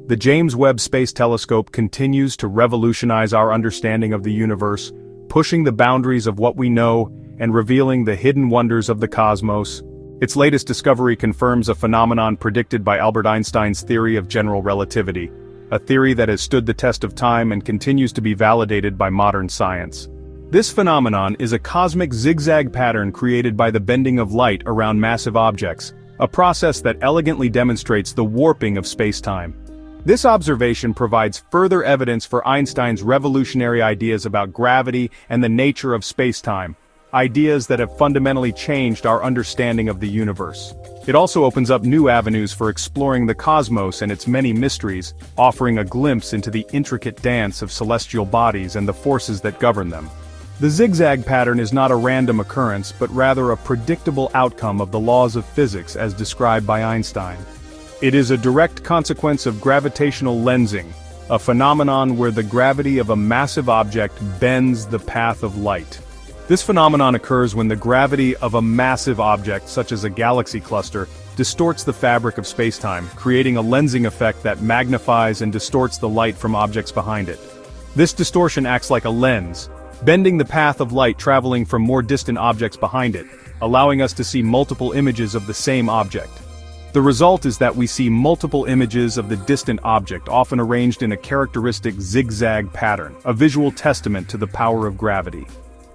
The James Webb Space Telescope continues to revolutionize our understanding of the universe, pushing the boundaries of what we know and revealing the hidden wonders of the cosmos. Its latest discovery confirms a phenomenon predicted by Albert Einstein's theory of general relativity, a theory that has stood the test of time and continues to be validated by modern science. This phenomenon is a cosmic zigzag pattern created by the bending of light around massive objects, a process that elegantly demonstrates the warping of spacetime. This observation provides further evidence for Einstein's revolutionary ideas about gravity and the nature of spacetime, ideas that have fundamentally changed our understanding of the universe. It also opens up new avenues for exploring the cosmos and its many mysteries, offering a glimpse into the intricate dance of celestial bodies and the forces that govern them. The zigzag pattern is not a random occurrence but rather a predictable outcome of the laws of physics as described by Einstein. It is a direct consequence of gravitational lensing, a phenomenon where the gravity of a massive object bends the path of light. This phenomenon occurs when the gravity of a massive object, such as a galaxy cluster, distorts the fabric of spacetime, creating a lensing effect that magnifies and distorts the light from objects behind it. This distortion acts like a lens, bending the path of light traveling from more distant objects behind it, allowing us to see multiple images of the same object. The result is that we see multiple images of the distant object, often arranged in a characteristic zigzag pattern, a visual testament to the power of gravity.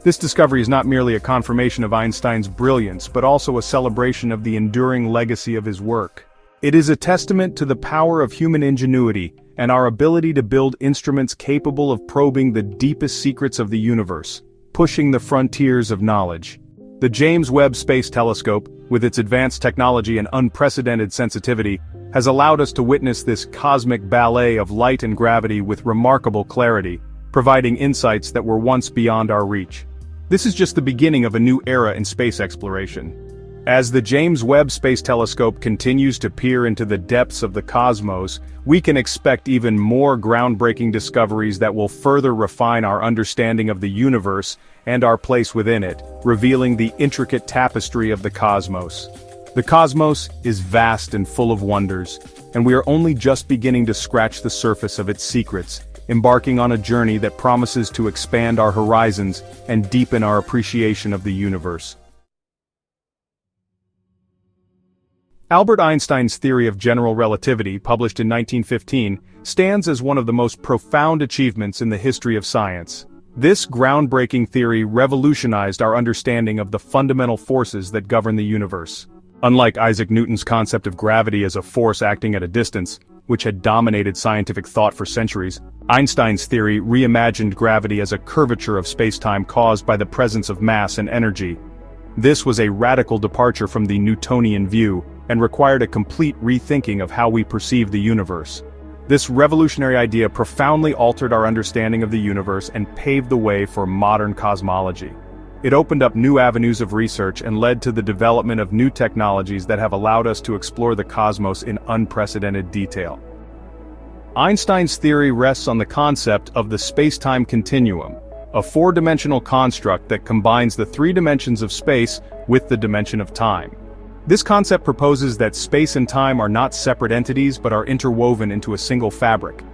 This discovery is not merely a confirmation of Einstein's brilliance, but also a celebration of the enduring legacy of his work. It is a testament to the power of human ingenuity and our ability to build instruments capable of probing the deepest secrets of the universe, pushing the frontiers of knowledge. The James Webb Space Telescope, with its advanced technology and unprecedented sensitivity, has allowed us to witness this cosmic ballet of light and gravity with remarkable clarity, providing insights that were once beyond our reach. This is just the beginning of a new era in space exploration. As the James Webb Space Telescope continues to peer into the depths of the cosmos, we can expect even more groundbreaking discoveries that will further refine our understanding of the universe and our place within it, revealing the intricate tapestry of the cosmos. The cosmos is vast and full of wonders, and we are only just beginning to scratch the surface of its secrets, embarking on a journey that promises to expand our horizons and deepen our appreciation of the universe. Albert Einstein's theory of general relativity, published in 1915, stands as one of the most profound achievements in the history of science. This groundbreaking theory revolutionized our understanding of the fundamental forces that govern the universe. Unlike Isaac Newton's concept of gravity as a force acting at a distance, which had dominated scientific thought for centuries, Einstein's theory reimagined gravity as a curvature of spacetime caused by the presence of mass and energy. This was a radical departure from the Newtonian view, and required a complete rethinking of how we perceive the universe. This revolutionary idea profoundly altered our understanding of the universe and paved the way for modern cosmology. It opened up new avenues of research and led to the development of new technologies that have allowed us to explore the cosmos in unprecedented detail. Einstein's theory rests on the concept of the space-time continuum, a four-dimensional construct that combines the three dimensions of space with the dimension of time. This concept proposes that space and time are not separate entities but are interwoven into a single fabric.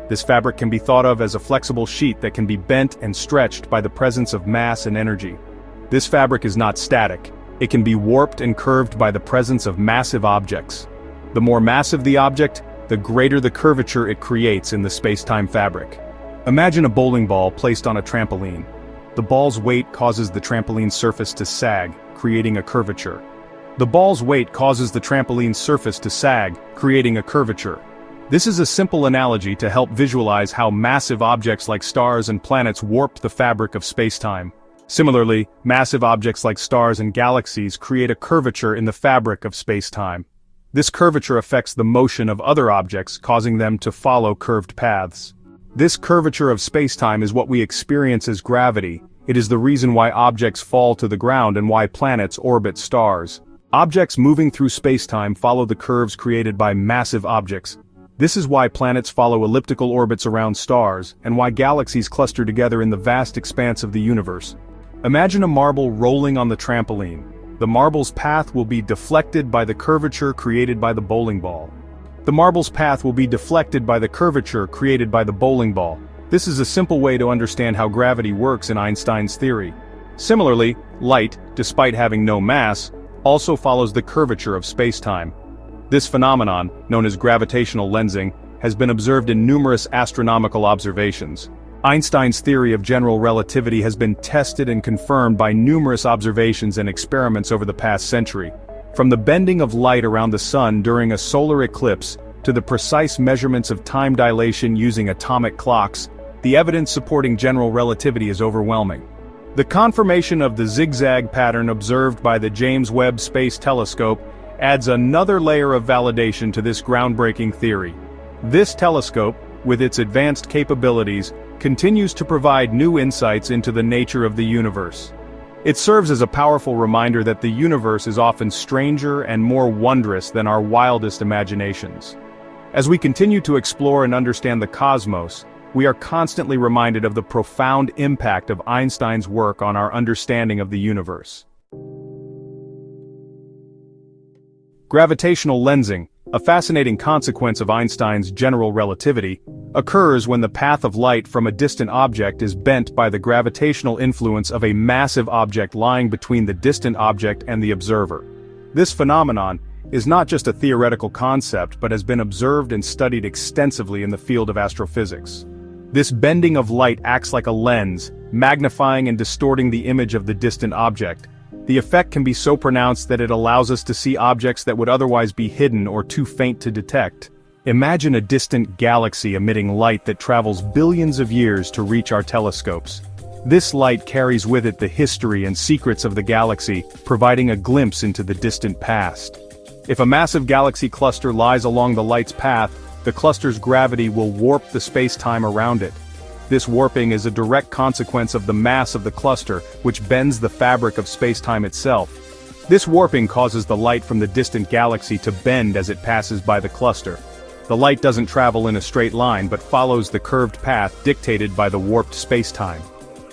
This fabric can be thought of as a flexible sheet that can be bent and stretched by the presence of mass and energy. This fabric is not static. It can be warped and curved by the presence of massive objects. The more massive the object, the greater the curvature it creates in the space-time fabric. Imagine a bowling ball placed on a trampoline. The ball's weight causes the trampoline's surface to sag, creating a curvature. The ball's weight causes the trampoline's surface to sag, creating a curvature. This is a simple analogy to help visualize how massive objects like stars and planets warp the fabric of spacetime. Similarly, massive objects like stars and galaxies create a curvature in the fabric of spacetime. This curvature affects the motion of other objects, causing them to follow curved paths. This curvature of spacetime is what we experience as gravity. It is the reason why objects fall to the ground and why planets orbit stars. Objects moving through spacetime follow the curves created by massive objects. This is why planets follow elliptical orbits around stars, and why galaxies cluster together in the vast expanse of the universe. Imagine a marble rolling on the trampoline. The marble's path will be deflected by the curvature created by the bowling ball. The marble's path will be deflected by the curvature created by the bowling ball. This is a simple way to understand how gravity works in Einstein's theory. Similarly, light, despite having no mass, also follows the curvature of space-time. This phenomenon, known as gravitational lensing, has been observed in numerous astronomical observations. Einstein's theory of general relativity has been tested and confirmed by numerous observations and experiments over the past century. From the bending of light around the sun during a solar eclipse to the precise measurements of time dilation using atomic clocks, the evidence supporting general relativity is overwhelming. The confirmation of the zigzag pattern observed by the James Webb Space Telescope adds another layer of validation to this groundbreaking theory. This telescope, with its advanced capabilities, continues to provide new insights into the nature of the universe. It serves as a powerful reminder that the universe is often stranger and more wondrous than our wildest imaginations. As we continue to explore and understand the cosmos, we are constantly reminded of the profound impact of Einstein's work on our understanding of the universe. Gravitational lensing, a fascinating consequence of Einstein's general relativity, occurs when the path of light from a distant object is bent by the gravitational influence of a massive object lying between the distant object and the observer. This phenomenon is not just a theoretical concept but has been observed and studied extensively in the field of astrophysics. This bending of light acts like a lens, magnifying and distorting the image of the distant object. The effect can be so pronounced that it allows us to see objects that would otherwise be hidden or too faint to detect. Imagine a distant galaxy emitting light that travels billions of years to reach our telescopes. This light carries with it the history and secrets of the galaxy, providing a glimpse into the distant past. If a massive galaxy cluster lies along the light's path, the cluster's gravity will warp the space-time around it. This warping is a direct consequence of the mass of the cluster, which bends the fabric of space-time itself. This warping causes the light from the distant galaxy to bend as it passes by the cluster. The light doesn't travel in a straight line but follows the curved path dictated by the warped space-time.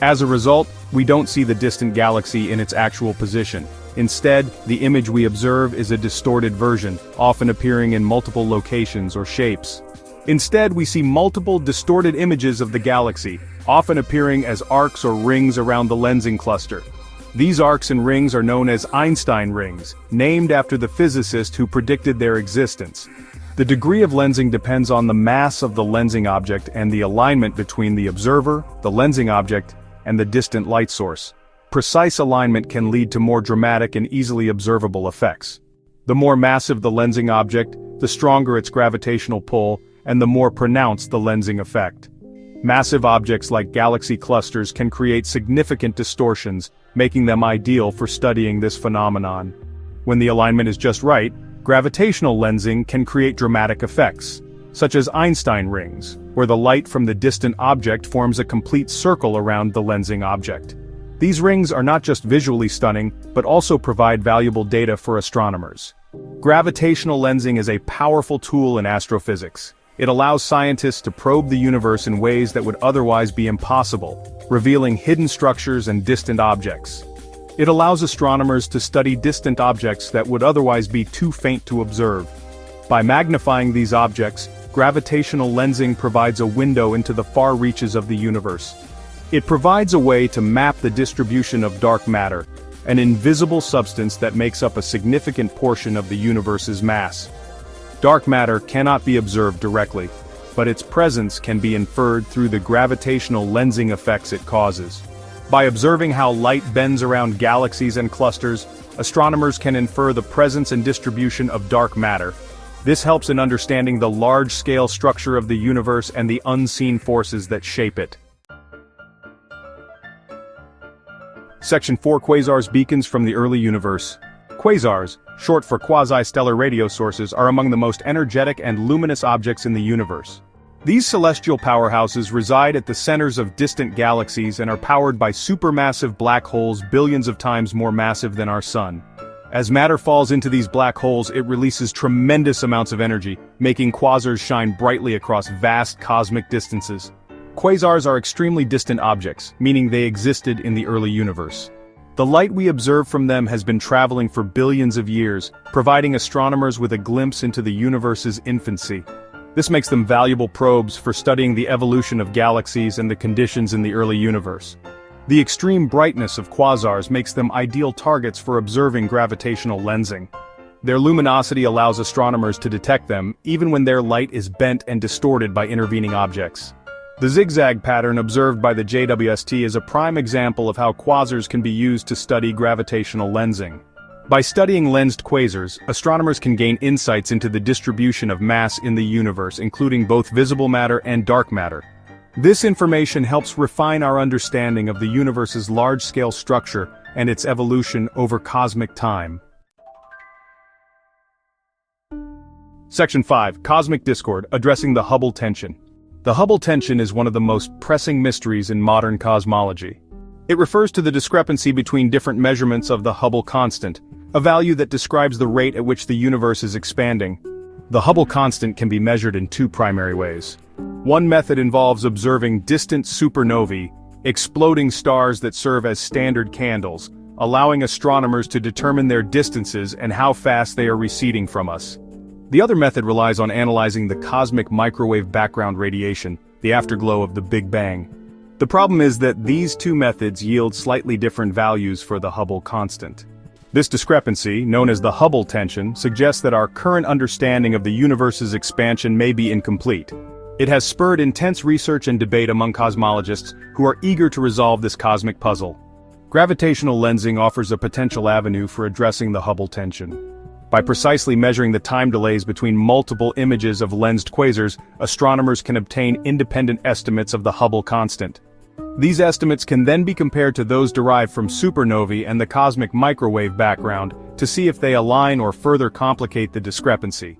As a result, we don't see the distant galaxy in its actual position. Instead, the image we observe is a distorted version, often appearing in multiple locations or shapes. Instead, we see multiple distorted images of the galaxy, often appearing as arcs or rings around the lensing cluster. These arcs and rings are known as Einstein rings, named after the physicist who predicted their existence. The degree of lensing depends on the mass of the lensing object and the alignment between the observer, the lensing object, and the distant light source. Precise alignment can lead to more dramatic and easily observable effects. The more massive the lensing object, the stronger its gravitational pull, and the more pronounced the lensing effect. Massive objects like galaxy clusters can create significant distortions, making them ideal for studying this phenomenon. When the alignment is just right, gravitational lensing can create dramatic effects, such as Einstein rings, where the light from the distant object forms a complete circle around the lensing object. These rings are not just visually stunning, but also provide valuable data for astronomers. Gravitational lensing is a powerful tool in astrophysics. It allows scientists to probe the universe in ways that would otherwise be impossible, revealing hidden structures and distant objects. It allows astronomers to study distant objects that would otherwise be too faint to observe. By magnifying these objects, gravitational lensing provides a window into the far reaches of the universe. It provides a way to map the distribution of dark matter, an invisible substance that makes up a significant portion of the universe's mass. Dark matter cannot be observed directly, but its presence can be inferred through the gravitational lensing effects it causes. By observing how light bends around galaxies and clusters, astronomers can infer the presence and distribution of dark matter. This helps in understanding the large-scale structure of the universe and the unseen forces that shape it. Section 4: Quasars, beacons from the early universe. Quasars, short for quasi-stellar radio sources, are among the most energetic and luminous objects in the universe. These celestial powerhouses reside at the centers of distant galaxies and are powered by supermassive black holes billions of times more massive than our Sun. As matter falls into these black holes, it releases tremendous amounts of energy, making quasars shine brightly across vast cosmic distances. Quasars are extremely distant objects, meaning they existed in the early universe. The light we observe from them has been traveling for billions of years, providing astronomers with a glimpse into the universe's infancy. This makes them valuable probes for studying the evolution of galaxies and the conditions in the early universe. The extreme brightness of quasars makes them ideal targets for observing gravitational lensing. Their luminosity allows astronomers to detect them, even when their light is bent and distorted by intervening objects. The zigzag pattern observed by the JWST is a prime example of how quasars can be used to study gravitational lensing. By studying lensed quasars, astronomers can gain insights into the distribution of mass in the universe, including both visible matter and dark matter. This information helps refine our understanding of the universe's large-scale structure and its evolution over cosmic time. Section 5. Cosmic Discord, addressing the Hubble tension. The Hubble tension is one of the most pressing mysteries in modern cosmology. It refers to the discrepancy between different measurements of the Hubble constant, a value that describes the rate at which the universe is expanding. The Hubble constant can be measured in two primary ways. One method involves observing distant supernovae, exploding stars that serve as standard candles, allowing astronomers to determine their distances and how fast they are receding from us. The other method relies on analyzing the cosmic microwave background radiation, the afterglow of the Big Bang. The problem is that these two methods yield slightly different values for the Hubble constant. This discrepancy, known as the Hubble tension, suggests that our current understanding of the universe's expansion may be incomplete. It has spurred intense research and debate among cosmologists who are eager to resolve this cosmic puzzle. Gravitational lensing offers a potential avenue for addressing the Hubble tension. By precisely measuring the time delays between multiple images of lensed quasars, astronomers can obtain independent estimates of the Hubble constant. These estimates can then be compared to those derived from supernovae and the cosmic microwave background to see if they align or further complicate the discrepancy.